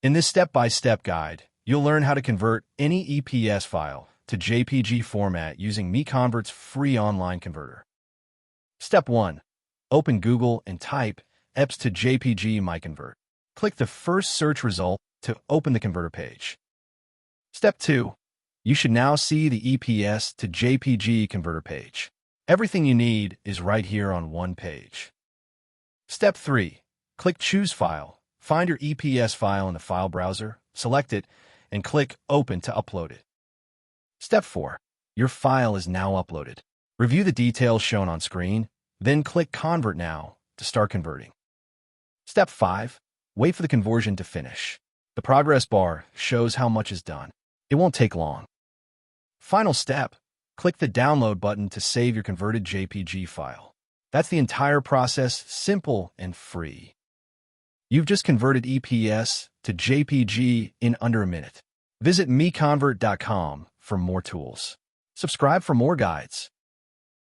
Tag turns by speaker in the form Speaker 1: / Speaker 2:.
Speaker 1: In this step-by-step guide, you'll learn how to convert any EPS file to JPG format using MiConvert's free online converter. Step 1. Open Google and type EPS to JPG MiConvert. Click the first search result to open the converter page. Step 2. You should now see the EPS to JPG converter page. Everything you need is right here on one page. Step 3. Click Choose File. Find your EPS file in the file browser, select it, and click Open to upload it. Step 4. Your file is now uploaded. Review the details shown on screen, then click Convert Now to start converting. Step 5. Wait for the conversion to finish. The progress bar shows how much is done. It won't take long. Final step. Click the Download button to save your converted JPG file. That's the entire process, simple and free. You've just converted EPS to JPG in under a minute. Visit MiConvert.com for more tools. Subscribe for more guides.